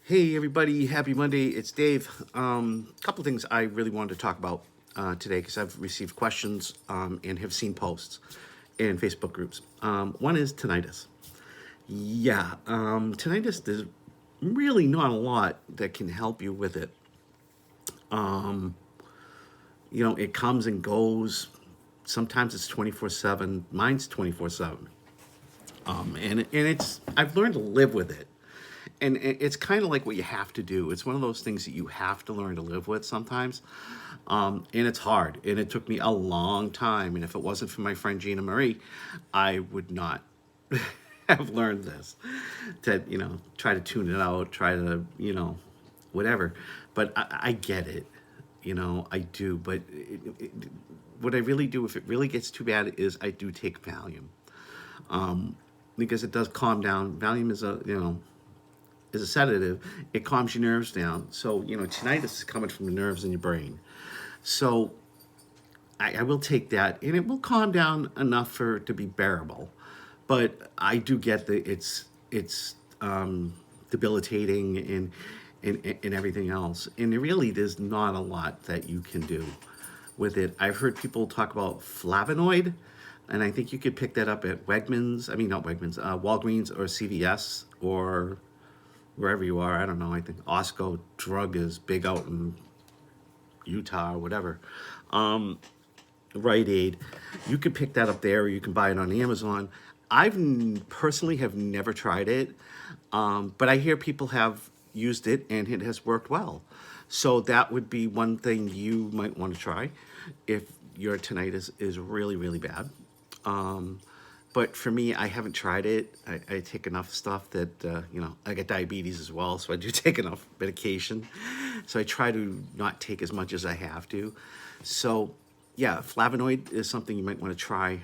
Hey everybody, happy Monday. It's Dave. Couple things I really wanted to talk about today because I've received questions and have seen posts in Facebook groups. One is tinnitus. Tinnitus, there's really not a lot that can help you with it. It comes and goes. Sometimes it's 24/7. Mine's 24/7. And it's I've learned to live with it. And it's kind of like what you have to do. It's one of those things that you have to learn to live with sometimes. And it's hard. And it took me a long time. And if it wasn't for my friend Gina Marie, I would not have learned this. To, try to tune it out, try to, whatever. But I get it. I do. But what I really do, if it really gets too bad, is I do take Valium. Because it does calm down. Valium is a sedative. It calms your nerves down. So, tinnitus is coming from the nerves in your brain. So I will take that, and it will calm down enough for it to be bearable. But I do get that it's debilitating and everything else. And really, there's not a lot that you can do with it. I've heard people talk about flavonoid, and I think you could pick that up at Wegmans. I mean, not Wegmans, Walgreens or CVS or wherever you are. I don't know. I think Osco Drug is big out in Utah or whatever. Rite Aid. You can pick that up there, or you can buy it on Amazon. Personally have never tried it, but I hear people have used it and it has worked well. So that would be one thing you might want to try if your tinnitus is really, really bad. But for me, I haven't tried it. I take enough stuff that, I get diabetes as well, so I do take enough medication. So I try to not take as much as I have to. So, yeah, flavonoid is something you might want to try.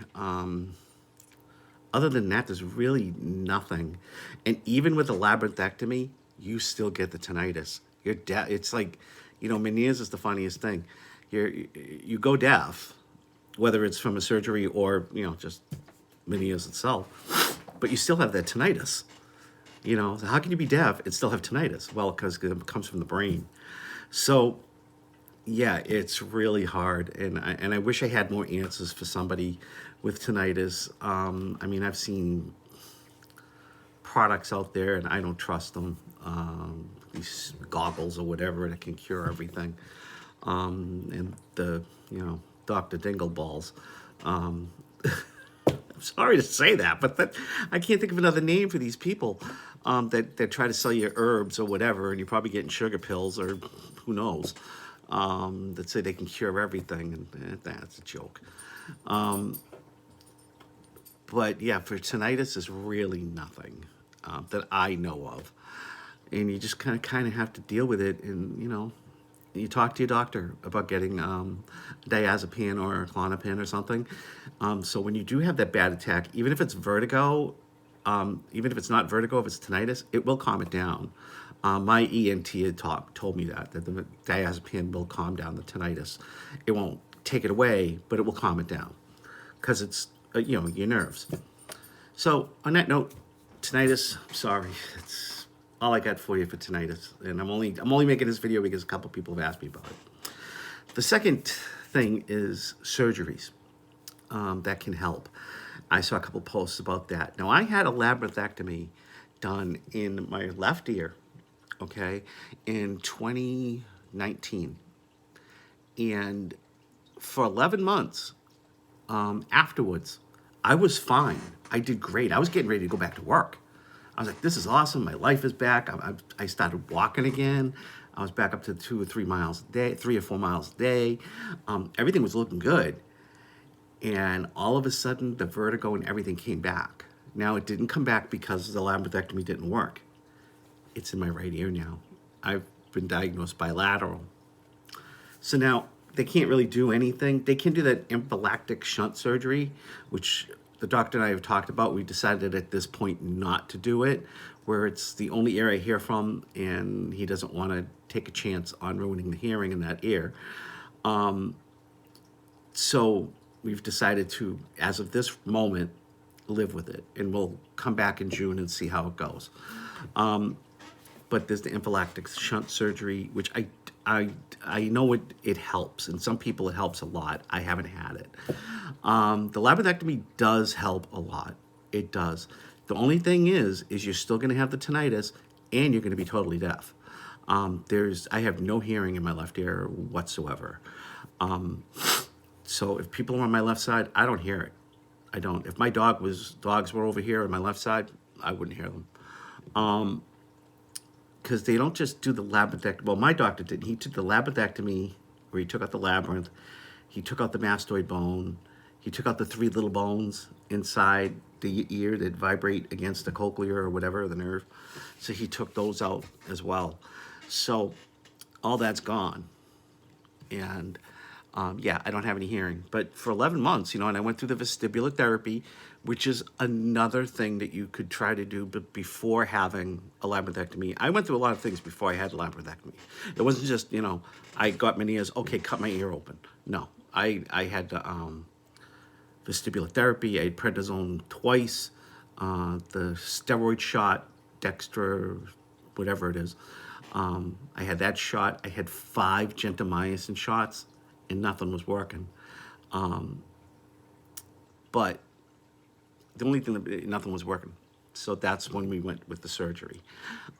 Other than that, there's really nothing. And even with a labyrinthectomy, you still get the tinnitus. It's like, Meniere's is the funniest thing. You go deaf, whether it's from a surgery or, just Meniere's itself, but you still have that tinnitus. So how can you be deaf and still have tinnitus? Well, because it comes from the brain. So yeah, it's really hard, and I wish I had more answers for somebody with tinnitus. I've seen products out there, and I don't trust them. These goggles or whatever that can cure everything, and the Dr. Dingleballs. I'm sorry to say that, but I can't think of another name for these people that try to sell you herbs or whatever, and you're probably getting sugar pills or who knows, that say they can cure everything, and that's a joke. But yeah, for tinnitus, is really nothing that I know of, and you just kind of have to deal with it, and you talk to your doctor about getting diazepam or Klonopin or something. So when you do have that bad attack, even if it's vertigo, even if it's not vertigo, if it's tinnitus, it will calm it down. My ENT had told me that the diazepam will calm down the tinnitus. It won't take it away, but it will calm it down because it's your nerves. So on that note, tinnitus. Sorry, it's all I got for you for tinnitus, and I'm only making this video because a couple people have asked me about it. The second thing is surgeries that can help. I saw a couple posts about that. Now, I had a labyrinthectomy done in my left ear, okay, in 2019. And for 11 months afterwards, I was fine. I did great. I was getting ready to go back to work. I was like, this is awesome. My life is back. I started walking again. I was back up to 2 or 3 miles a day, 3 or 4 miles a day. Everything was looking good. And all of a sudden, the vertigo and everything came back. Now, it didn't come back because the labyrinthectomy didn't work. It's in my right ear now. I've been diagnosed bilateral. So now, they can't really do anything. They can do that epileptic shunt surgery, which the doctor and I have talked about. We decided at this point not to do it, where it's the only ear I hear from, and he doesn't want to take a chance on ruining the hearing in that ear. So we've decided to, as of this moment, live with it, and we'll come back in June and see how it goes. but there's the anaphylactic shunt surgery, which I know it helps, and some people it helps a lot. I haven't had it. The labyrinthectomy does help a lot. It does. The only thing is you're still going to have the tinnitus, and you're going to be totally deaf. I have no hearing in my left ear whatsoever. So if people are on my left side, I don't hear it. I don't. If my dogs were over here on my left side, I wouldn't hear them. Because they don't just do the labyrinthectomy. Well, my doctor did. He took the labyrinthectomy, where he took out the labyrinth. He took out the mastoid bone. He took out the 3 little bones inside the ear that vibrate against the cochlea or whatever, the nerve. So he took those out as well. So all that's gone. And yeah, I don't have any hearing. But for 11 months, and I went through the vestibular therapy, which is another thing that you could try to do before having a labyrinthectomy. I went through a lot of things before I had a labyrinthectomy. It wasn't just, I got Meniere's, okay, cut my ear open. No, I had vestibular therapy. I had prednisone twice, the steroid shot, Dextra, whatever it is. I had that shot. I had 5 gentamicin shots, and nothing was working. But the only thing that nothing was working. So that's when we went with the surgery.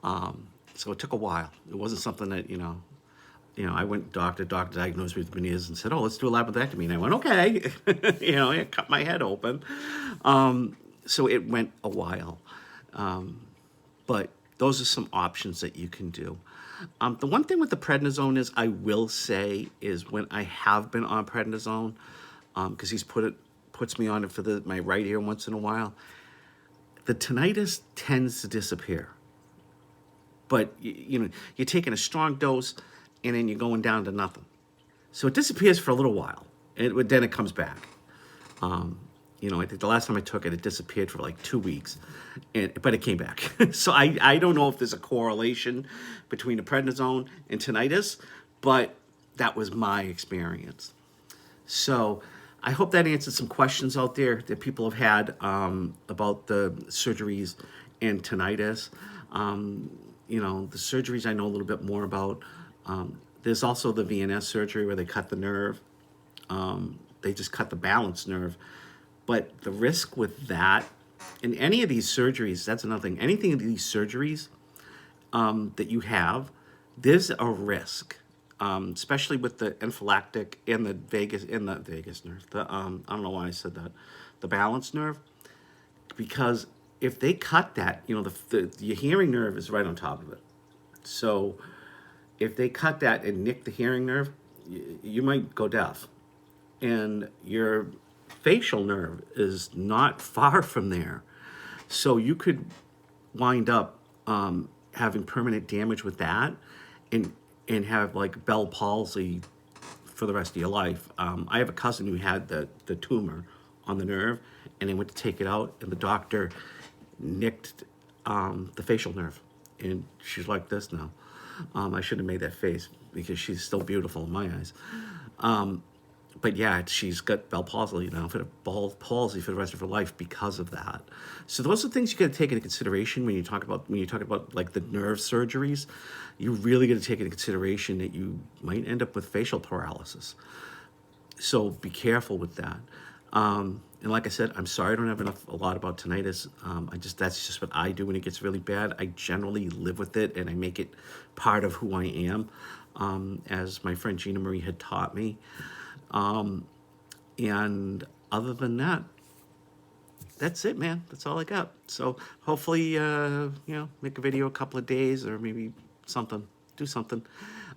So it took a while. It wasn't something that, I went doctor diagnosed me with Meniere's and said, oh, let's do a labyrinthectomy. And I went, okay. I cut my head open. So it went a while. But those are some options that you can do. The one thing with the prednisone is, I will say, is when I have been on prednisone, because he's puts me on it for my right ear once in a while, the tinnitus tends to disappear. But you're taking a strong dose, and then you're going down to nothing. So it disappears for a little while, and then it comes back. I think the last time I took it, it disappeared for like 2 weeks, but it came back. So I don't know if there's a correlation between the prednisone and tinnitus, but that was my experience. So I hope that answered some questions out there that people have had about the surgeries and tinnitus. The surgeries I know a little bit more about. There's also the VNS surgery where they cut the nerve. They just cut the balance nerve. But the risk with that, in any of these surgeries, that's another thing. Anything of these surgeries that you have, there's a risk, especially with the anaphylactic and the vagus nerve. I don't know why I said that. The balance nerve, because if they cut that, your hearing nerve is right on top of it. So if they cut that and nick the hearing nerve, you might go deaf. And your facial nerve is not far from there. So you could wind up having permanent damage with that and have like Bell palsy for the rest of your life. I have a cousin who had the tumor on the nerve, and they went to take it out, and the doctor nicked the facial nerve. And she's like this now. I shouldn't have made that face because she's still beautiful in my eyes. But yeah, she's got Bell palsy now, Bell palsy for the rest of her life because of that. So those are things you got to take into consideration when you talk about like the nerve surgeries. You really got to take into consideration that you might end up with facial paralysis. So be careful with that. And like I said, I'm sorry I don't have a lot about tinnitus. That's just what I do when it gets really bad. I generally live with it, and I make it part of who I am, as my friend Gina Marie had taught me. And other than that, that's it, man. That's all I got. So hopefully, make a video a couple of days, or maybe do something.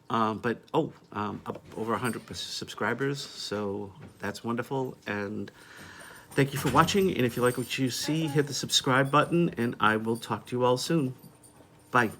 But up over 100 subscribers, so that's wonderful. And thank you for watching. And if you like what you see, hit the subscribe button, and I will talk to you all soon. Bye.